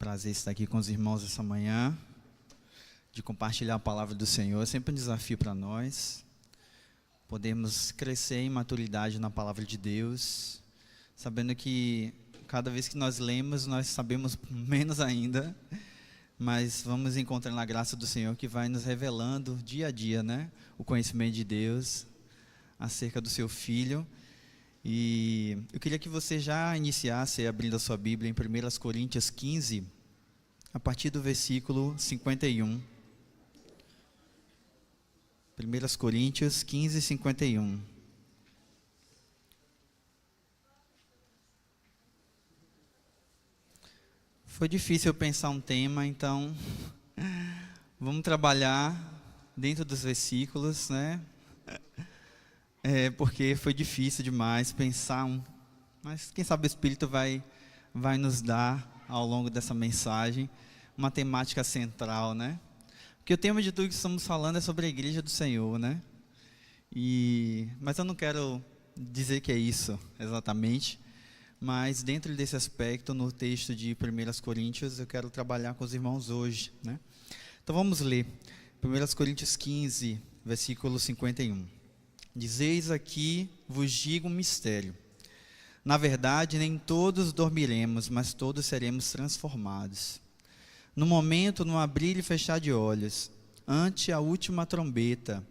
Prazer estar aqui com os irmãos essa manhã, de compartilhar a palavra do Senhor. É sempre um desafio para nós. Podemos crescer em maturidade na palavra de Deus, sabendo que cada vez que nós lemos, nós sabemos menos ainda, mas vamos encontrando a graça do Senhor que vai nos revelando dia a dia, né? O conhecimento de Deus acerca do seu Filho. E eu queria que você já iniciasse abrindo a sua Bíblia em 1 Coríntios 15, a partir do versículo 51. 1 Coríntios 15, 51. Foi difícil eu pensar um tema, então vamos trabalhar dentro dos versículos, né? Porque foi difícil demais pensar mas quem sabe o Espírito vai nos dar ao longo dessa mensagem uma temática central, né? Porque o tema de tudo que estamos falando é sobre a igreja do Senhor, né? Mas eu não quero dizer que é isso exatamente, mas dentro desse aspecto, no texto de 1 Coríntios, eu quero trabalhar com os irmãos hoje, né? Então vamos ler 1 Coríntios 15, versículo 51. Dizeis aqui, vos digo um mistério. Na verdade, nem todos dormiremos, mas todos seremos transformados. No momento, no abrir e fechar de olhos, ante a última trombeta,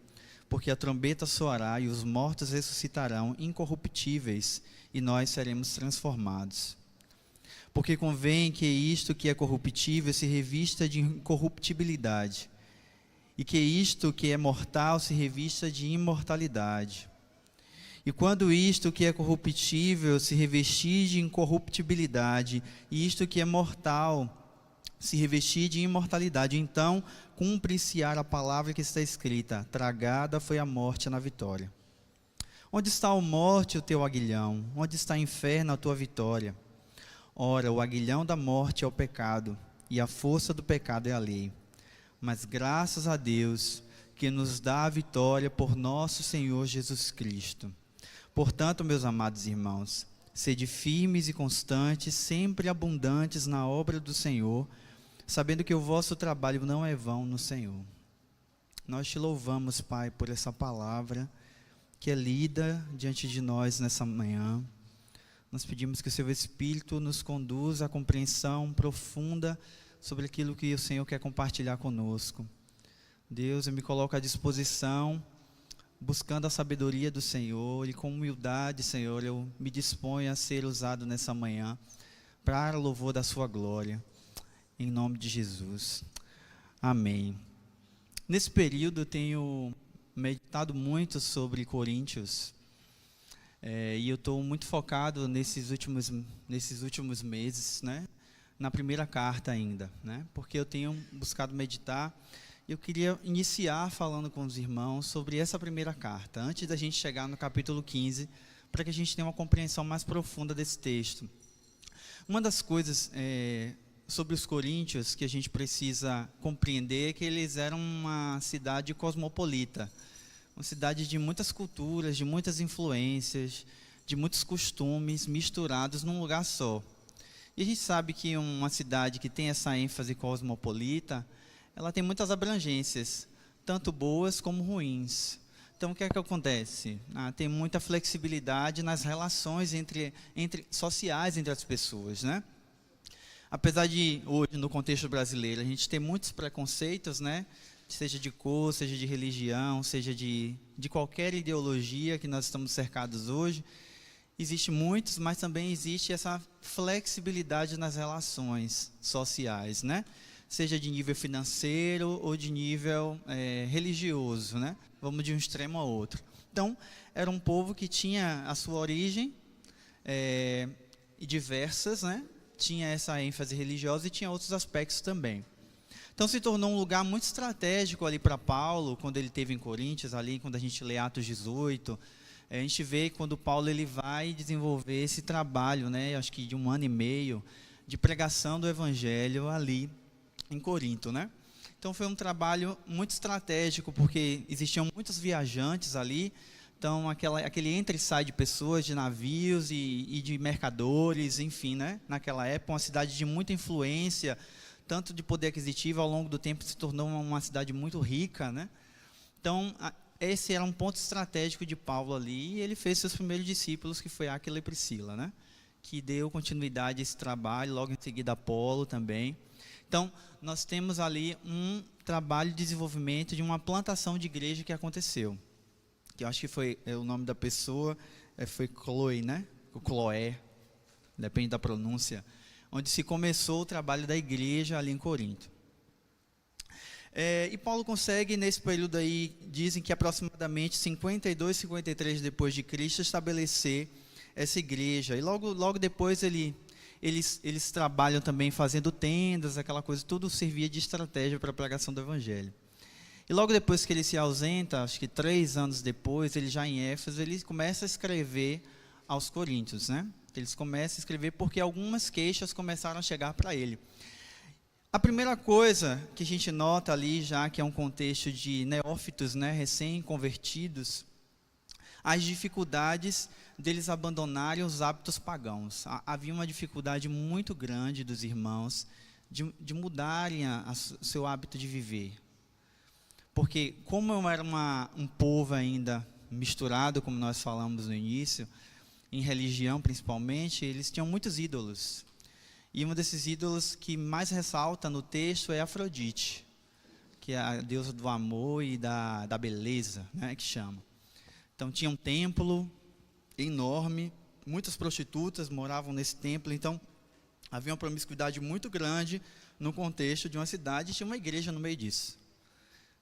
porque a trombeta soará e os mortos ressuscitarão incorruptíveis, e nós seremos transformados. Porque convém que isto que é corruptível se revista de incorruptibilidade, e que isto que é mortal se revista de imortalidade. E quando isto que é corruptível se revestir de incorruptibilidade, e isto que é mortal se revestir de imortalidade, então cumpre-se a palavra que está escrita: tragada foi a morte na vitória. Onde está a morte, o teu aguilhão? Onde está o inferno, a tua vitória? Ora, o aguilhão da morte é o pecado, e a força do pecado é a lei. Mas graças a Deus, que nos dá a vitória por nosso Senhor Jesus Cristo. Portanto, meus amados irmãos, sede firmes e constantes, sempre abundantes na obra do Senhor, sabendo que o vosso trabalho não é vão no Senhor. Nós te louvamos, Pai, por essa palavra que é lida diante de nós nessa manhã. Nós pedimos que o seu Espírito nos conduza à compreensão profunda sobre aquilo que o Senhor quer compartilhar conosco. Deus, eu me coloco à disposição, buscando a sabedoria do Senhor, e com humildade, Senhor, eu me disponho a ser usado nessa manhã, para o louvor da sua glória, em nome de Jesus. Amém. Nesse período eu tenho meditado muito sobre Coríntios, e eu estou muito focado nesses últimos meses, né? Na primeira carta ainda, né? Porque eu tenho buscado meditar. Eu queria iniciar falando com os irmãos sobre essa primeira carta, antes da gente chegar no capítulo 15, para que a gente tenha uma compreensão mais profunda desse texto. Uma das coisas sobre os coríntios que a gente precisa compreender é que eles eram uma cidade cosmopolita, uma cidade de muitas culturas, de muitas influências, de muitos costumes misturados num lugar só. E a gente sabe que uma cidade que tem essa ênfase cosmopolita, ela tem muitas abrangências, tanto boas como ruins. Então, o que é que acontece? Tem muita flexibilidade nas relações sociais entre as pessoas, né? Apesar de, hoje, no contexto brasileiro, a gente ter muitos preconceitos, né? Seja de cor, seja de religião, seja de qualquer ideologia que nós estamos cercados hoje, existe muitos, mas também existe essa flexibilidade nas relações sociais, né? Seja de nível financeiro ou de nível religioso, né? Vamos de um extremo a outro. Então, era um povo que tinha a sua origem diversas, né? Tinha essa ênfase religiosa e tinha outros aspectos também. Então, se tornou um lugar muito estratégico ali para Paulo, quando ele esteve em Coríntios, ali quando a gente lê Atos 18, a gente vê quando Paulo ele vai desenvolver esse trabalho, né, acho que de 1 ano e meio, de pregação do evangelho ali em Corinto, né? Então foi um trabalho muito estratégico, porque existiam muitos viajantes ali, Então, aquele entra e sai de pessoas, de navios e de mercadores, enfim, né? Naquela época, uma cidade de muita influência, tanto de poder aquisitivo, ao longo do tempo se tornou uma cidade muito rica, né? Então, esse era um ponto estratégico de Paulo ali, e ele fez seus primeiros discípulos, que foi Áquila e Priscila, né? Que deu continuidade a esse trabalho, logo em seguida Apolo também. Então, nós temos ali um trabalho de desenvolvimento de uma plantação de igreja que aconteceu. Que eu acho que foi o nome da pessoa, foi Chloe, né? Chloé, depende da pronúncia, onde se começou o trabalho da igreja ali em Corinto. E Paulo consegue, nesse período aí, dizem que aproximadamente 52, 53 depois de Cristo, estabelecer essa igreja. E logo depois eles trabalham também fazendo tendas, aquela coisa, tudo servia de estratégia para a pregação do evangelho. E logo depois que ele se ausenta, acho que 3 anos depois, ele já em Éfeso, ele começa a escrever aos Coríntios, né? Eles começam a escrever porque algumas queixas começaram a chegar para ele. A primeira coisa que a gente nota ali, já que é um contexto de neófitos, né, recém-convertidos, as dificuldades deles abandonarem os hábitos pagãos. Havia uma dificuldade muito grande dos irmãos de mudarem o seu hábito de viver. Porque como era um povo ainda misturado, como nós falamos no início, em religião principalmente, eles tinham muitos ídolos. E um desses ídolos que mais ressalta no texto é Afrodite, que é a deusa do amor e da beleza, né, que chama. Então tinha um templo enorme, muitas prostitutas moravam nesse templo, então havia uma promiscuidade muito grande no contexto de uma cidade, e tinha uma igreja no meio disso,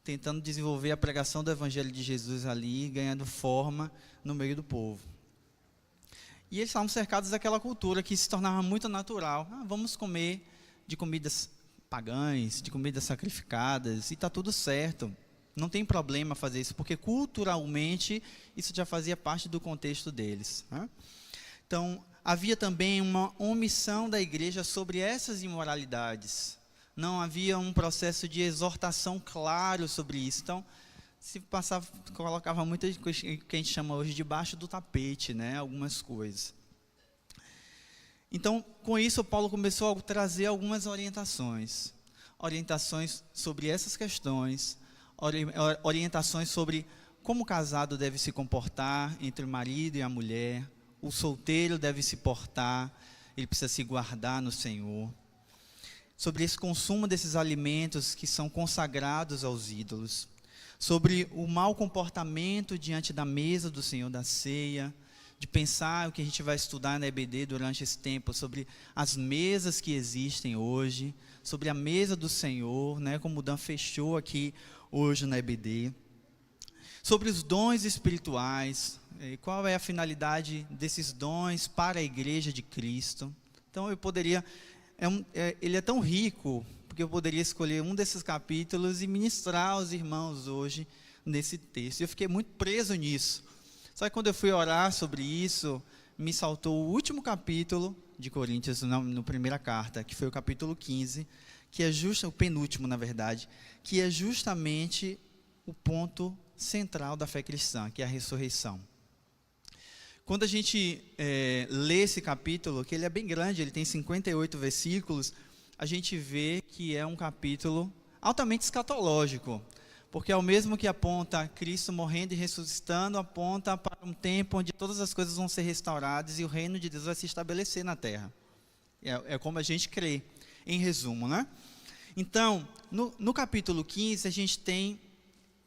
tentando desenvolver a pregação do evangelho de Jesus ali, ganhando forma no meio do povo. E eles estavam cercados daquela cultura que se tornava muito natural. Vamos comer de comidas pagãs, de comidas sacrificadas, e está tudo certo. Não tem problema fazer isso, porque culturalmente isso já fazia parte do contexto deles, né? Então, havia também uma omissão da igreja sobre essas imoralidades. Não havia um processo de exortação claro sobre isso. Então, se passava, colocava muita coisa que a gente chama hoje debaixo do tapete, né? Algumas coisas. Então, com isso, Paulo começou a trazer algumas orientações sobre essas questões, orientações sobre como o casado deve se comportar entre o marido e a mulher, o solteiro deve se portar, ele precisa se guardar no Senhor, sobre esse consumo desses alimentos que são consagrados aos ídolos, sobre o mau comportamento diante da mesa do Senhor da ceia, de pensar o que a gente vai estudar na EBD durante esse tempo, sobre as mesas que existem hoje, sobre a mesa do Senhor, né, como o Dan fechou aqui hoje na EBD, sobre os dons espirituais, qual é a finalidade desses dons para a igreja de Cristo. Então eu poderia, ele é tão rico, porque eu poderia escolher um desses capítulos e ministrar aos irmãos hoje nesse texto. Eu fiquei muito preso nisso. Só que quando eu fui orar sobre isso, me saltou o último capítulo de Coríntios, na primeira carta, que foi o capítulo 15, que é o penúltimo, na verdade, que é justamente o ponto central da fé cristã, que é a ressurreição. Quando a gente lê esse capítulo, que ele é bem grande, ele tem 58 versículos, a gente vê que é um capítulo altamente escatológico, porque é o mesmo que aponta Cristo morrendo e ressuscitando, aponta para um tempo onde todas as coisas vão ser restauradas e o reino de Deus vai se estabelecer na terra. É como a gente crê, em resumo, né? Então, no capítulo 15, a gente tem,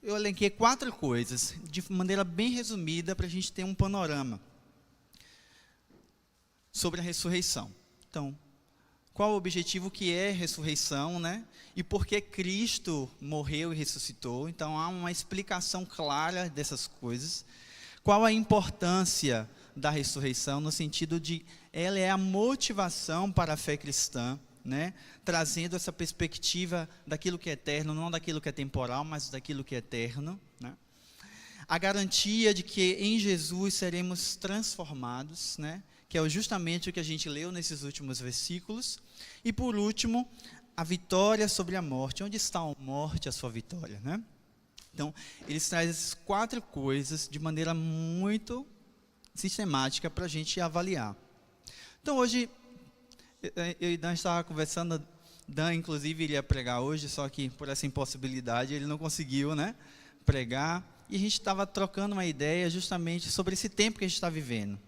eu elenquei 4 coisas, de maneira bem resumida, para a gente ter um panorama sobre a ressurreição. Então, qual o objetivo que é ressurreição, né? E por que Cristo morreu e ressuscitou. Então, há uma explicação clara dessas coisas. Qual a importância da ressurreição, no sentido de ela é a motivação para a fé cristã, né? Trazendo essa perspectiva daquilo que é eterno, não daquilo que é temporal, mas daquilo que é eterno, né? A garantia de que em Jesus seremos transformados, né? Que é justamente o que a gente leu nesses últimos versículos. E por último, a vitória sobre a morte. Onde está a morte, a sua vitória, né? Então, eles trazem essas 4 coisas de maneira muito sistemática para a gente avaliar. Então, hoje, eu e Dan estávamos conversando, Dan, inclusive, iria pregar hoje, só que por essa impossibilidade ele não conseguiu, né, pregar. E a gente estava trocando uma ideia justamente sobre esse tempo que a gente está vivendo.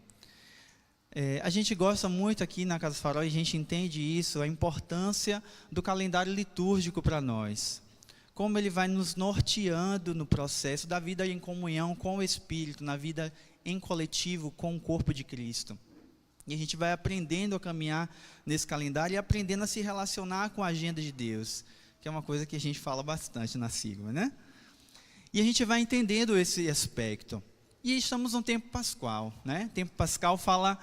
A gente gosta muito aqui na Casa Farol, e a gente entende isso, a importância do calendário litúrgico para nós. Como ele vai nos norteando no processo da vida em comunhão com o Espírito, na vida em coletivo com o corpo de Cristo. E a gente vai aprendendo a caminhar nesse calendário e aprendendo a se relacionar com a agenda de Deus, que é uma coisa que a gente fala bastante na sigla, né? E a gente vai entendendo esse aspecto. E estamos num tempo pascual, né? O tempo pascal fala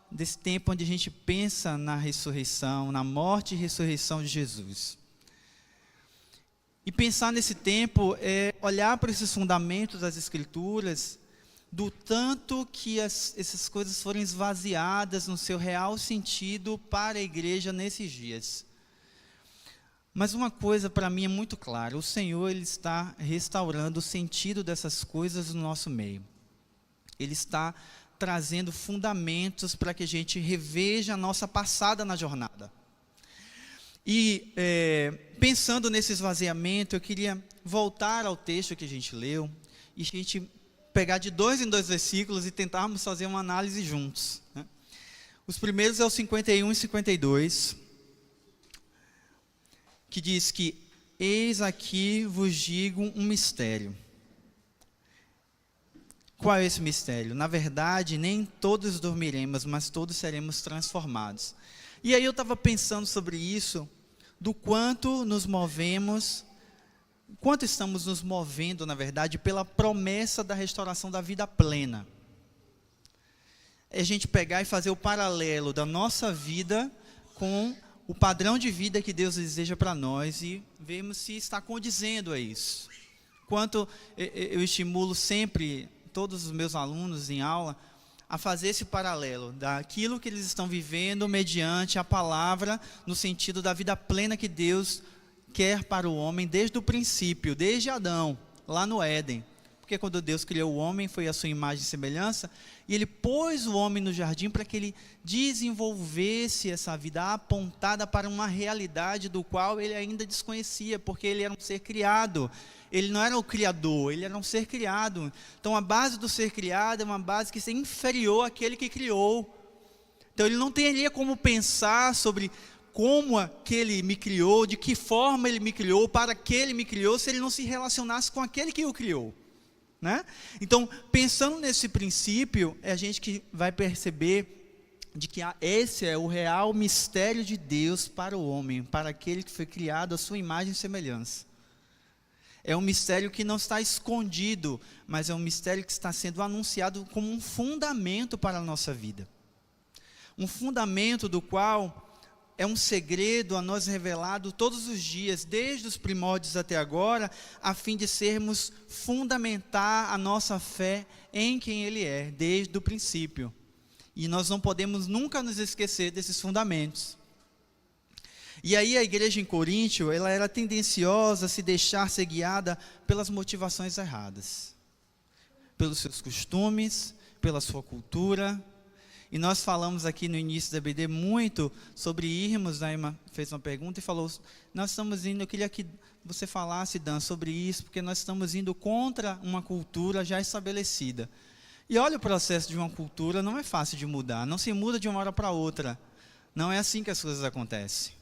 desse tempo onde a gente pensa na ressurreição, na morte e ressurreição de Jesus. E pensar nesse tempo é olhar para esses fundamentos das Escrituras, do tanto que essas coisas foram esvaziadas no seu real sentido para a igreja nesses dias. Mas uma coisa para mim é muito clara: o Senhor, Ele está restaurando o sentido dessas coisas no nosso meio. Ele está trazendo fundamentos para que a gente reveja a nossa passada na jornada. E pensando nesse esvaziamento, eu queria voltar ao texto que a gente leu e a gente pegar de 2 em 2 versículos e tentarmos fazer uma análise juntos, né? Os primeiros é o 51 e 52, que diz que: eis aqui vos digo um mistério. Qual é esse mistério? Na verdade, nem todos dormiremos, mas todos seremos transformados. E aí eu estava pensando sobre isso, do quanto nos movemos, quanto estamos nos movendo, na verdade, pela promessa da restauração da vida plena. É a gente pegar e fazer o paralelo da nossa vida com o padrão de vida que Deus deseja para nós e vermos se está condizendo a isso. Quanto eu estimulo sempre todos os meus alunos em aula a fazer esse paralelo daquilo que eles estão vivendo mediante a palavra, no sentido da vida plena que Deus quer para o homem desde o princípio, desde Adão, lá no Éden. Porque quando Deus criou o homem, foi a sua imagem e semelhança, e Ele pôs o homem no jardim para que ele desenvolvesse essa vida apontada para uma realidade do qual ele ainda desconhecia, porque ele era um ser criado. Ele não era o criador, ele era um ser criado. Então a base do ser criado é uma base que é inferior àquele que criou. Então ele não teria como pensar sobre como aquele me criou, de que forma ele me criou, para que ele me criou, se ele não se relacionasse com aquele que o criou, né? Então, pensando nesse princípio, é a gente que vai perceber de que esse é o real mistério de Deus para o homem, para aquele que foi criado à sua imagem e semelhança. É um mistério que não está escondido, mas é um mistério que está sendo anunciado como um fundamento para a nossa vida. Um fundamento do qual é um segredo a nós revelado todos os dias, desde os primórdios até agora, a fim de fundamentar a nossa fé em quem Ele é, desde o princípio. E nós não podemos nunca nos esquecer desses fundamentos. E aí a igreja em Coríntio, ela era tendenciosa a se deixar ser guiada pelas motivações erradas, pelos seus costumes, pela sua cultura. E nós falamos aqui no início da BD muito sobre irmos, a irmã fez uma pergunta e falou, nós estamos indo, eu queria que você falasse, Dan, sobre isso, porque nós estamos indo contra uma cultura já estabelecida. E olha, o processo de uma cultura não é fácil de mudar, não se muda de uma hora para outra, não é assim que as coisas acontecem.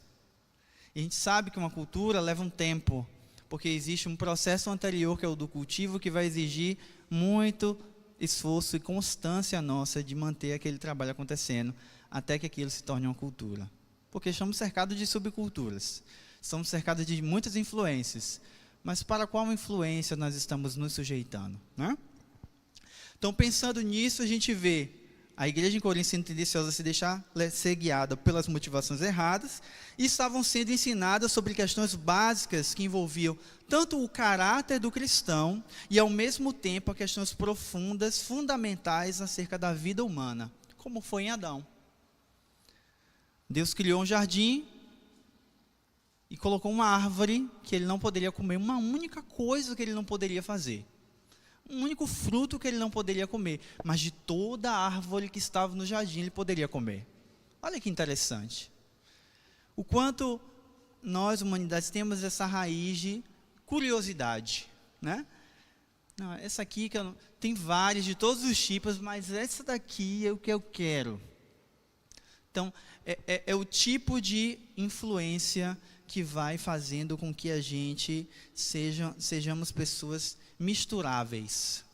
E a gente sabe que uma cultura leva um tempo, porque existe um processo anterior, que é o do cultivo, que vai exigir muito esforço e constância nossa de manter aquele trabalho acontecendo, até que aquilo se torne uma cultura. Porque estamos cercados de subculturas, estamos cercados de muitas influências, mas para qual influência nós estamos nos sujeitando, né? Então, pensando nisso, a gente vê a igreja em Corinto sendo tendenciosa a se deixar ser guiada pelas motivações erradas, e estavam sendo ensinadas sobre questões básicas que envolviam tanto o caráter do cristão e, ao mesmo tempo, questões profundas, fundamentais acerca da vida humana, como foi em Adão. Deus criou um jardim, e colocou uma árvore que ele não poderia comer, uma única coisa que ele não poderia fazer. Um único fruto que ele não poderia comer, mas de toda a árvore que estava no jardim ele poderia comer. Olha que interessante. O quanto nós, humanidades, temos essa raiz de curiosidade, né? Não, essa aqui, tem várias de todos os tipos, mas essa daqui é o que eu quero. Então, é o tipo de influência que vai fazendo com que a gente sejamos pessoas misturáveis,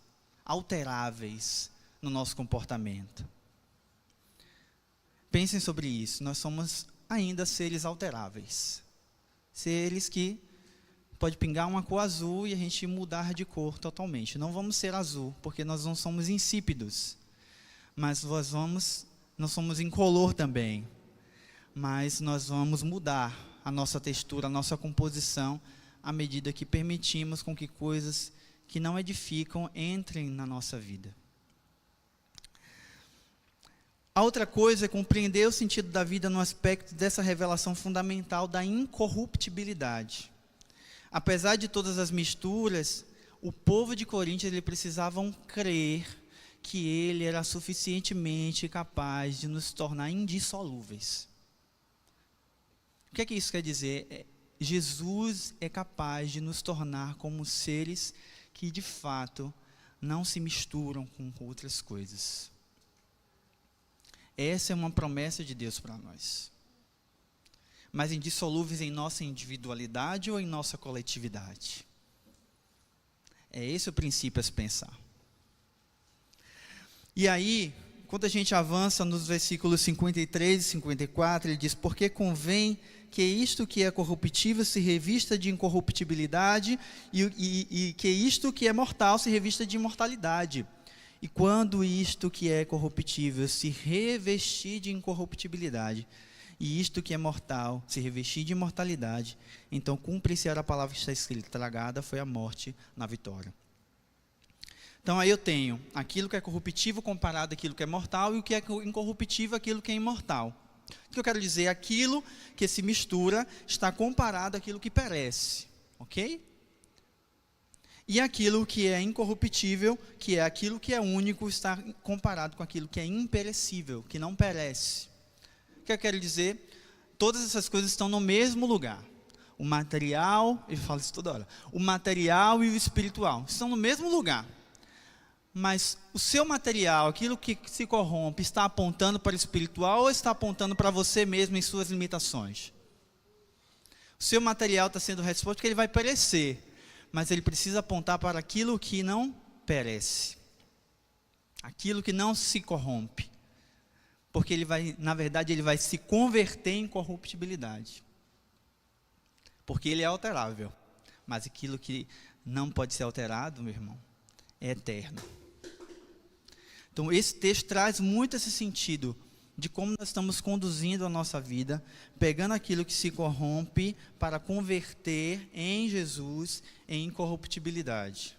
alteráveis no nosso comportamento. Pensem sobre isso, nós somos ainda seres alteráveis. Seres que pode pingar uma cor azul e a gente mudar de cor totalmente. Não vamos ser azul, porque nós não somos insípidos. Mas não somos incolor também. Mas nós vamos mudar a nossa textura, a nossa composição, à medida que permitimos com que coisas que não edificam entrem na nossa vida. A outra coisa é compreender o sentido da vida no aspecto dessa revelação fundamental da incorruptibilidade. Apesar de todas as misturas, o povo de Coríntios, eles precisavam crer que ele era suficientemente capaz de nos tornar indissolúveis. O que é que isso quer dizer? Jesus é capaz de nos tornar como seres que, de fato, não se misturam com outras coisas. Essa é uma promessa de Deus para nós. Mas indissolúveis em nossa individualidade ou em nossa coletividade? É esse o princípio a se pensar. E aí, quando a gente avança nos versículos 53 e 54, ele diz: porque convém que isto que é corruptível se revista de incorruptibilidade e que isto que é mortal se revista de imortalidade. E quando isto que é corruptível se revestir de incorruptibilidade, e isto que é mortal se revestir de imortalidade, então cumpre-se a palavra que está escrita: tragada foi a morte na vitória. Então aí eu tenho aquilo que é corruptível comparado àquilo que é mortal, e o que é incorruptível aquilo que é imortal. O que eu quero dizer? Aquilo que se mistura está comparado àquilo que perece, ok? E aquilo que é incorruptível, que é aquilo que é único, está comparado com aquilo que é imperecível, que não perece. O que eu quero dizer? Todas essas coisas estão no mesmo lugar. O material, eu falo isso toda hora, o material e o espiritual estão no mesmo lugar. Mas o seu material, aquilo que se corrompe, está apontando para o espiritual ou está apontando para você mesmo em suas limitações? O seu material está sendo resposto porque ele vai perecer, mas ele precisa apontar para aquilo que não perece, aquilo que não se corrompe, porque ele vai, na verdade, ele vai se converter em corruptibilidade, porque ele é alterável, mas aquilo que não pode ser alterado, meu irmão, é eterno. Então esse texto traz muito esse sentido de como nós estamos conduzindo a nossa vida, pegando aquilo que se corrompe para converter em Jesus em incorruptibilidade.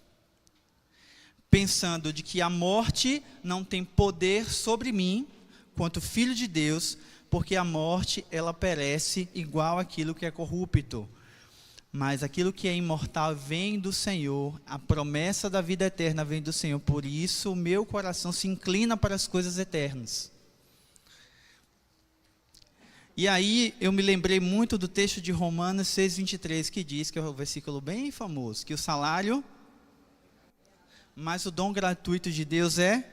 Pensando de que a morte não tem poder sobre mim, quanto filho de Deus, porque a morte, ela perece igual aquilo que é corrupto. Mas aquilo que é imortal vem do Senhor, a promessa da vida eterna vem do Senhor, por isso o meu coração se inclina para as coisas eternas. E aí eu me lembrei muito do texto de Romanos 6:23, que diz, que é um versículo bem famoso, que o salário, mas o dom gratuito de Deus é...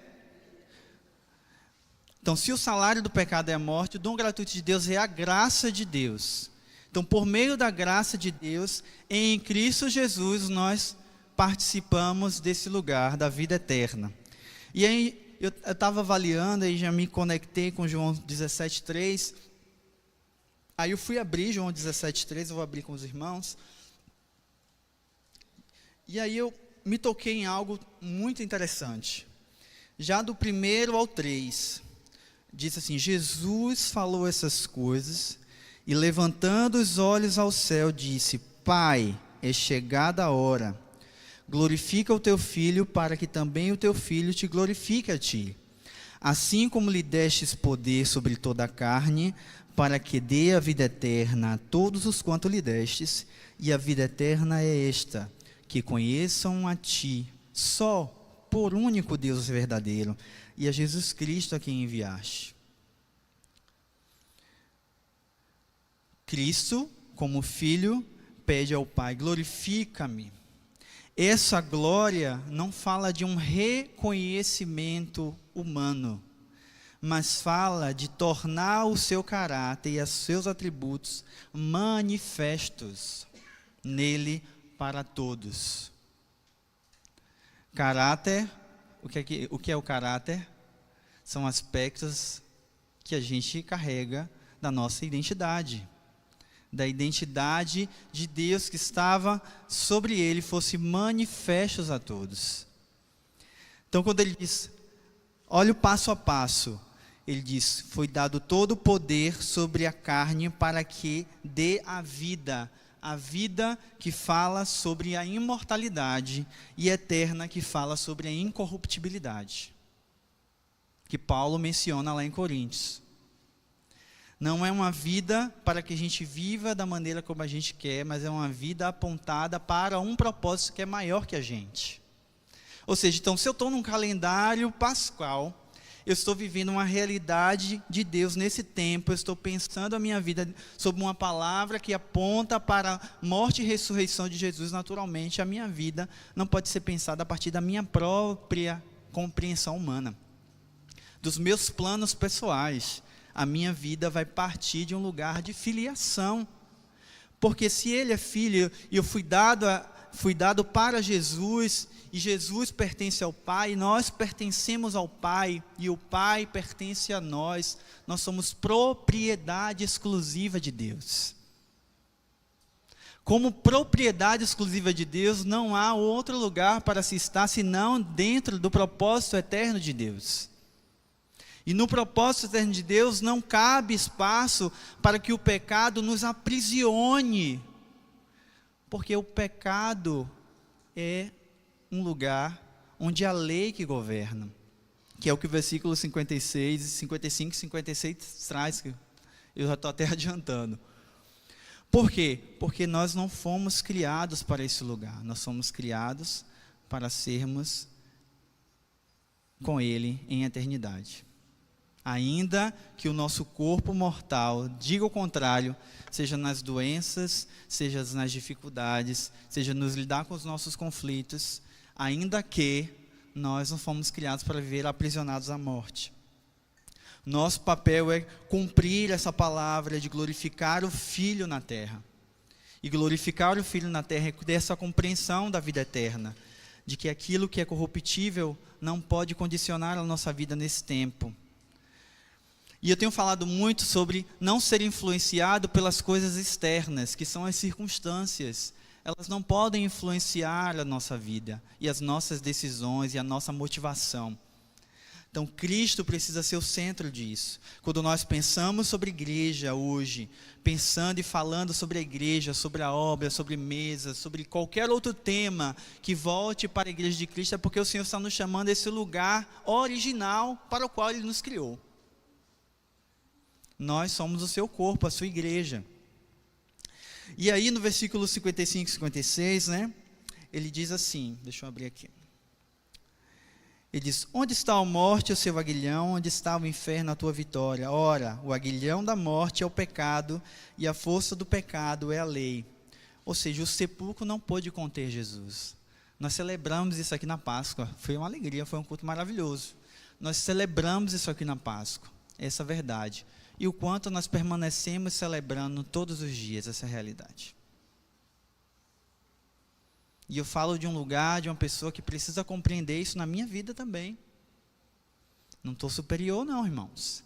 Então, se o salário do pecado é a morte, o dom gratuito de Deus é a graça de Deus. Então, por meio da graça de Deus, em Cristo Jesus, nós participamos desse lugar da vida eterna. E aí, eu estava avaliando e já me conectei com João 17:3. Aí eu fui abrir João 17:3, eu vou abrir com os irmãos. E aí eu me toquei em algo muito interessante. Já do 1 ao 3, diz assim: Jesus falou essas coisas e, levantando os olhos ao céu, disse: Pai, é chegada a hora. Glorifica o teu filho, para que também o teu filho te glorifique a ti. assim como lhe destes poder sobre toda a carne, para que dê a vida eterna a todos os quanto lhe destes, e a vida eterna é esta, que conheçam a ti, só por único Deus verdadeiro, e a Jesus Cristo a quem enviaste. Cristo, como Filho, pede ao Pai: glorifica-me. Essa glória não fala de um reconhecimento humano, mas fala de tornar o seu caráter e os seus atributos manifestos nele para todos. Caráter, o que é o caráter? São aspectos que a gente carrega da nossa identidade, da identidade de Deus que estava sobre ele, fosse manifestos a todos. Então, quando ele diz, olha o passo a passo, ele diz: foi dado todo o poder sobre a carne para que dê a vida que fala sobre a imortalidade, e eterna, que fala sobre a incorruptibilidade, que Paulo menciona lá em Coríntios. Não é uma vida para que a gente viva da maneira como a gente quer, mas é uma vida apontada para um propósito que é maior que a gente. Ou seja, então, se eu estou num calendário pascal, eu estou vivendo uma realidade de Deus nesse tempo, eu estou pensando a minha vida sob uma palavra que aponta para a morte e ressurreição de Jesus. Naturalmente, a minha vida não pode ser pensada a partir da minha própria compreensão humana, dos meus planos pessoais. A minha vida vai partir de um lugar de filiação, porque se ele é filho e eu fui dado para Jesus, e Jesus pertence ao Pai, nós pertencemos ao Pai, e o Pai pertence a nós, nós somos propriedade exclusiva de Deus. Como propriedade exclusiva de Deus, não há outro lugar para se estar senão dentro do propósito eterno de Deus. E no propósito eterno de Deus não cabe espaço para que o pecado nos aprisione, porque o pecado é um lugar onde a lei que governa, que é o que o versículo 56, 55 e 56 traz, que eu já estou até adiantando. Por quê? Porque nós não fomos criados para esse lugar, nós fomos criados para sermos com Ele em eternidade. Ainda que o nosso corpo mortal diga o contrário, seja nas doenças, seja nas dificuldades, seja nos lidar com os nossos conflitos, ainda que nós não fomos criados para viver aprisionados à morte. Nosso papel é cumprir essa palavra de glorificar o Filho na terra. E glorificar o Filho na terra é ter essa compreensão da vida eterna, de que aquilo que é corruptível não pode condicionar a nossa vida nesse tempo. E eu tenho falado muito sobre não ser influenciado pelas coisas externas, que são as circunstâncias. Elas não podem influenciar a nossa vida, e as nossas decisões, e a nossa motivação. Então, Cristo precisa ser o centro disso. Quando nós pensamos sobre igreja hoje, pensando e falando sobre a igreja, sobre a obra, sobre mesa, sobre qualquer outro tema que volte para a igreja de Cristo, é porque o Senhor está nos chamando a esse lugar original para o qual Ele nos criou. Nós somos o seu corpo, a sua igreja. E aí no versículo 55 e 56, ele diz assim, deixa eu abrir aqui. Ele diz: onde está a morte, o seu aguilhão? Onde está o inferno, a tua vitória? Ora, o aguilhão da morte é o pecado, e a força do pecado é a lei. Ou seja, o sepulcro não pôde conter Jesus. Nós celebramos isso aqui na Páscoa. Foi uma alegria, foi um culto maravilhoso. Nós celebramos isso aqui na Páscoa, essa verdade. E o quanto nós permanecemos celebrando todos os dias essa realidade. E eu falo de um lugar, de uma pessoa que precisa compreender isso na minha vida também. Não estou superior não, irmãos.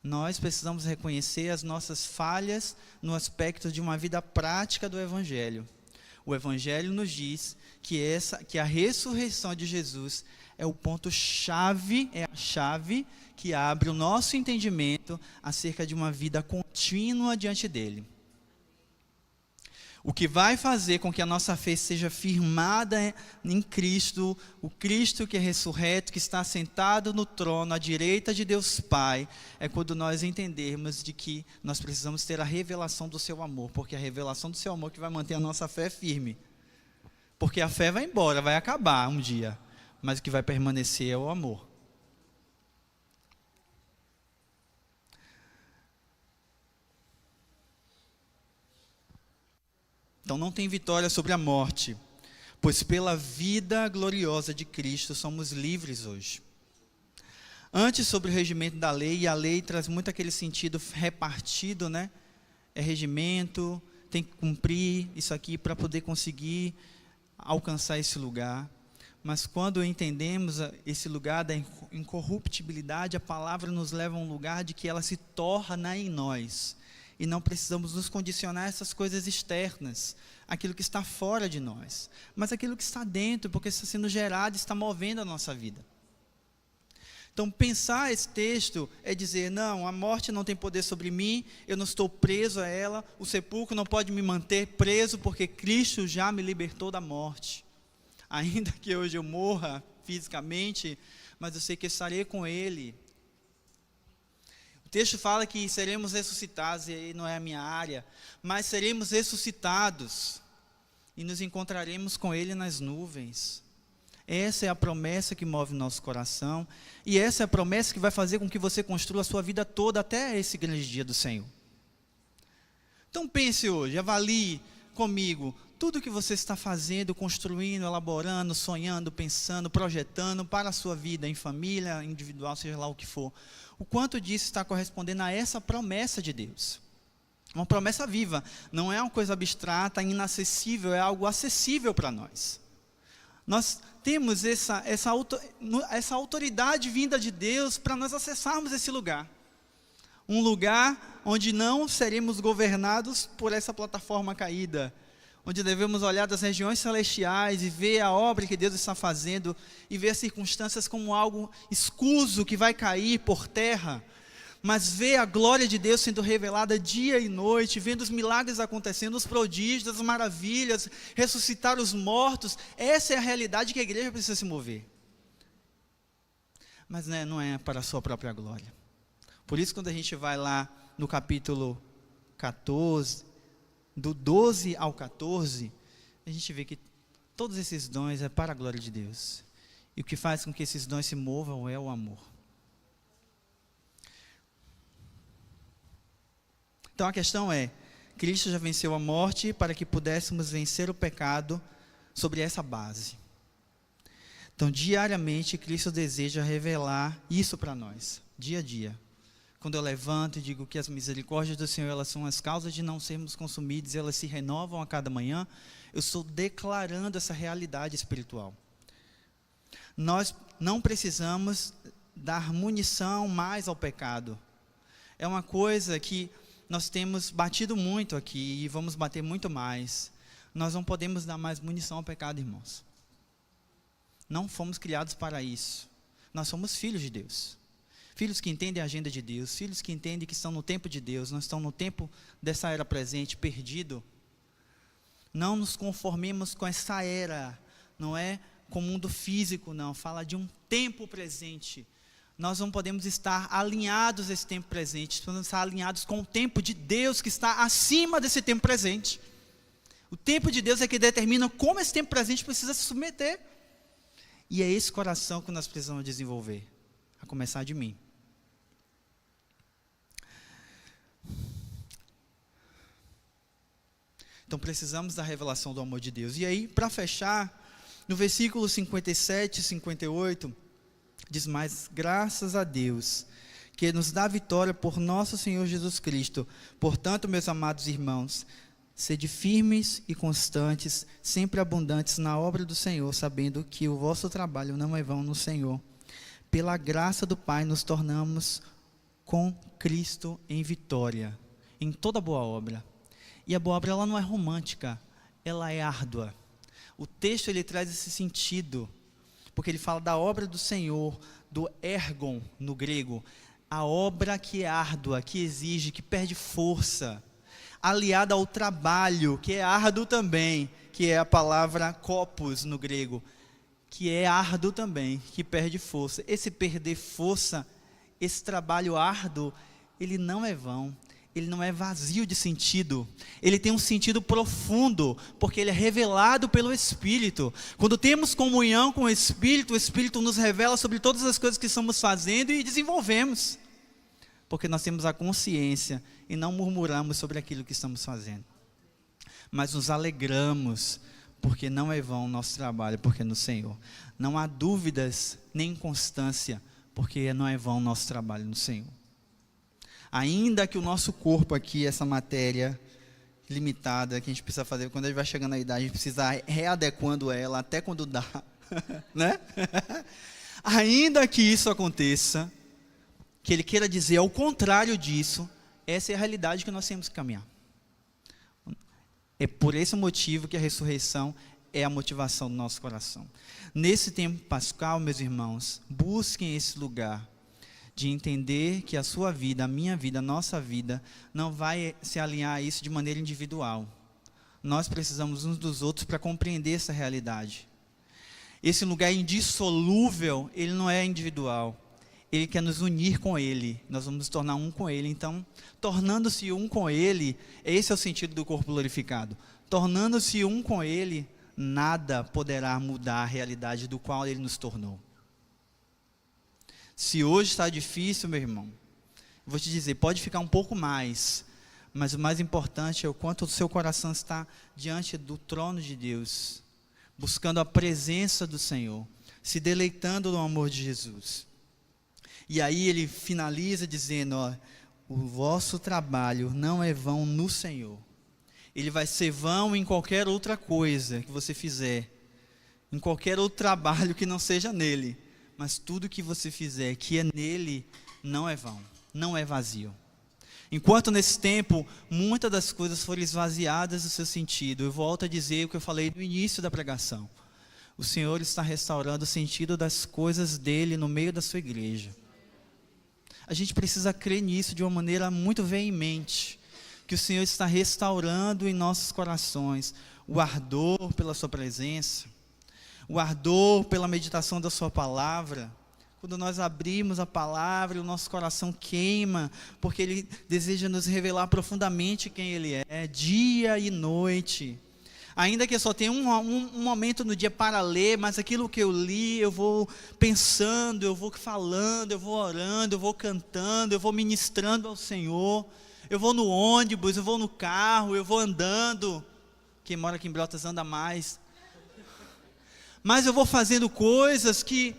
Nós precisamos reconhecer as nossas falhas no aspecto de uma vida prática do Evangelho. O Evangelho nos diz que a ressurreição de Jesus é o ponto-chave, é a chave que abre o nosso entendimento acerca de uma vida contínua diante dele. O que vai fazer com que a nossa fé seja firmada em Cristo, o Cristo que é ressurreto, que está sentado no trono à direita de Deus Pai, é quando nós entendermos de que nós precisamos ter a revelação do seu amor, porque é a revelação do seu amor que vai manter a nossa fé firme. Porque a fé vai embora, vai acabar um dia, mas o que vai permanecer é o amor. Então não tem vitória sobre a morte, pois pela vida gloriosa de Cristo somos livres hoje. Antes, sobre o regimento da lei, e a lei traz muito aquele sentido repartido, né? É regimento, tem que cumprir isso aqui para poder conseguir alcançar esse lugar. Mas quando entendemos esse lugar da incorruptibilidade, a palavra nos leva a um lugar de que ela se torna em nós. E não precisamos nos condicionar a essas coisas externas, aquilo que está fora de nós, mas aquilo que está dentro, porque está sendo gerado, está movendo a nossa vida. Então, pensar esse texto é dizer, não, a morte não tem poder sobre mim, eu não estou preso a ela, o sepulcro não pode me manter preso, porque Cristo já me libertou da morte. Ainda que hoje eu morra fisicamente, mas eu sei que estarei com Ele. O texto fala que seremos ressuscitados, e aí não é a minha área, mas seremos ressuscitados e nos encontraremos com Ele nas nuvens. Essa é a promessa que move o nosso coração, e essa é a promessa que vai fazer com que você construa a sua vida toda até esse grande dia do Senhor. Então pense hoje, avalie comigo tudo que você está fazendo, construindo, elaborando, sonhando, pensando, projetando para a sua vida em família, individual, seja lá o que for. O quanto disso está correspondendo a essa promessa de Deus. Uma promessa viva, não é uma coisa abstrata, inacessível, é algo acessível para nós. Nós temos essa autoridade vinda de Deus para nós acessarmos esse lugar. Um lugar onde não seremos governados por essa plataforma caída, onde devemos olhar das regiões celestiais e ver a obra que Deus está fazendo, e ver as circunstâncias como algo escuso que vai cair por terra, mas ver a glória de Deus sendo revelada dia e noite, vendo os milagres acontecendo, os prodígios, as maravilhas, ressuscitar os mortos. Essa é a realidade que a igreja precisa se mover. Mas não é para a sua própria glória. Por isso, quando a gente vai lá no capítulo 14, do 12 ao 14, a gente vê que todos esses dons é para a glória de Deus. E o que faz com que esses dons se movam é o amor. Então a questão é, Cristo já venceu a morte para que pudéssemos vencer o pecado sobre essa base. Então diariamente Cristo deseja revelar isso para nós, dia a dia. Quando eu levanto e digo que as misericórdias do Senhor, elas são as causas de não sermos consumidos, elas se renovam a cada manhã, eu estou declarando essa realidade espiritual. Nós não precisamos dar munição mais ao pecado. É uma coisa que nós temos batido muito aqui e vamos bater muito mais. Nós não podemos dar mais munição ao pecado, irmãos. Não fomos criados para isso. Nós somos filhos de Deus. Filhos que entendem a agenda de Deus, filhos que entendem que estão no tempo de Deus, não estão no tempo dessa era presente, perdido. Não nos conformemos com essa era, não é com o mundo físico, não, fala de um tempo presente. Nós não podemos estar alinhados a esse tempo presente, podemos estar alinhados com o tempo de Deus que está acima desse tempo presente. O tempo de Deus é que determina como esse tempo presente precisa se submeter. E é esse coração que nós precisamos desenvolver, a começar de mim. Então precisamos da revelação do amor de Deus. E aí, para fechar, no versículo 57 e 58, diz: mas graças a Deus, que nos dá vitória por nosso Senhor Jesus Cristo. Portanto, meus amados irmãos, sede firmes e constantes, sempre abundantes na obra do Senhor, sabendo que o vosso trabalho não é vão no Senhor. Pela graça do Pai nos tornamos com Cristo em vitória, em toda boa obra. E a boa obra, ela não é romântica, ela é árdua. O texto, ele traz esse sentido, porque ele fala da obra do Senhor, do ergon no grego, a obra que é árdua, que exige, que perde força. aliada ao trabalho, que é árduo também, que é a palavra kopos no grego, que é árduo também, que perde força. Esse perder força, esse trabalho árduo, ele não é vão, ele não é vazio de sentido, ele tem um sentido profundo, porque ele é revelado pelo Espírito. Quando temos comunhão com o Espírito nos revela sobre todas as coisas que estamos fazendo e desenvolvemos, porque nós temos a consciência e não murmuramos sobre aquilo que estamos fazendo, mas nos alegramos, porque não é vão o nosso trabalho, porque é no Senhor. Não há dúvidas nem inconstância, porque não é vão o nosso trabalho no Senhor. Ainda que o nosso corpo aqui, essa matéria limitada que a gente precisa fazer, quando a gente vai chegando na idade, a gente precisa readequando ela até quando dá, né? Ainda que isso aconteça, que ele queira dizer ao contrário disso, essa é a realidade que nós temos que caminhar. É por esse motivo que a ressurreição é a motivação do nosso coração. Nesse tempo pascal, meus irmãos, busquem esse lugar de entender que a sua vida, a minha vida, a nossa vida, não vai se alinhar a isso de maneira individual. Nós precisamos uns dos outros para compreender essa realidade. Esse lugar indissolúvel, ele não é individual. Ele quer nos unir com Ele, nós vamos nos tornar um com Ele. Então, tornando-se um com Ele, esse é o sentido do corpo glorificado. Tornando-se um com Ele, nada poderá mudar a realidade do qual Ele nos tornou. Se hoje está difícil, meu irmão, vou te dizer, pode ficar um pouco mais, mas o mais importante é o quanto o seu coração está diante do trono de Deus, buscando a presença do Senhor, se deleitando no amor de Jesus. E aí ele finaliza dizendo, ó, o vosso trabalho não é vão no Senhor. Ele vai ser vão em qualquer outra coisa que você fizer, em qualquer outro trabalho que não seja nele. Mas tudo que você fizer que é nele, não é vão, não é vazio. Enquanto nesse tempo, muitas das coisas foram esvaziadas do seu sentido. Eu volto a dizer o que eu falei no início da pregação. O Senhor está restaurando o sentido das coisas dele no meio da sua igreja. A gente precisa crer nisso de uma maneira muito veemente, que o Senhor está restaurando em nossos corações o ardor pela sua presença, o ardor pela meditação da sua palavra. Quando nós abrimos a palavra, o nosso coração queima, porque Ele deseja nos revelar profundamente quem Ele é, dia e noite. Ainda que eu só tenha um momento no dia para ler, mas aquilo que eu li, eu vou pensando, eu vou falando, eu vou orando, eu vou cantando, eu vou ministrando ao Senhor. Eu vou no ônibus, eu vou no carro, eu vou andando. Quem mora aqui em Brotas anda mais. Mas eu vou fazendo coisas que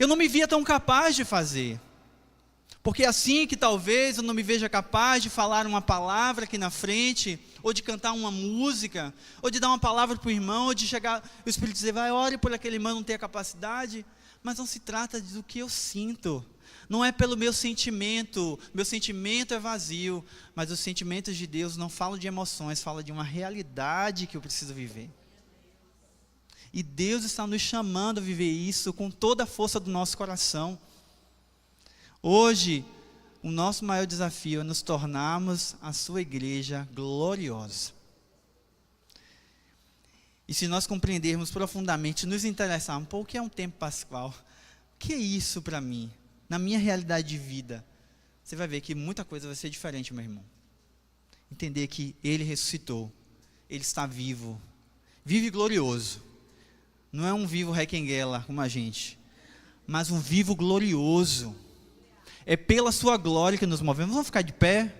eu não me via tão capaz de fazer. Porque assim que talvez eu não me veja capaz de falar uma palavra aqui na frente, ou de cantar uma música, ou de dar uma palavra para o irmão, ou de chegar, o Espírito dizer, vai, ore por aquele irmão, não tem a capacidade. Mas não se trata do que eu sinto. Não é pelo meu sentimento é vazio, mas os sentimentos de Deus não falam de emoções, falam de uma realidade que eu preciso viver. E Deus está nos chamando a viver isso com toda a força do nosso coração. Hoje, o nosso maior desafio é nos tornarmos a sua igreja gloriosa. E se nós compreendermos profundamente, nos interessarmos, o que é um tempo pascal? O que é isso para mim? Na minha realidade de vida, você vai ver que muita coisa vai ser diferente, meu irmão. Entender que Ele ressuscitou, Ele está vivo, vivo e glorioso. Não é um vivo requenguela como a gente, mas um vivo glorioso. É pela sua glória que nos movemos. Vamos ficar de pé?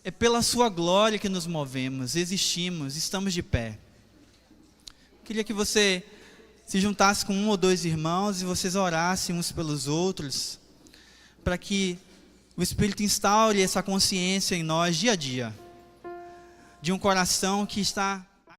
É pela sua glória que nos movemos, existimos, estamos de pé. Queria que você se juntasse com um ou dois irmãos e vocês orassem uns pelos outros, para que o Espírito instaure essa consciência em nós dia a dia, de um coração que está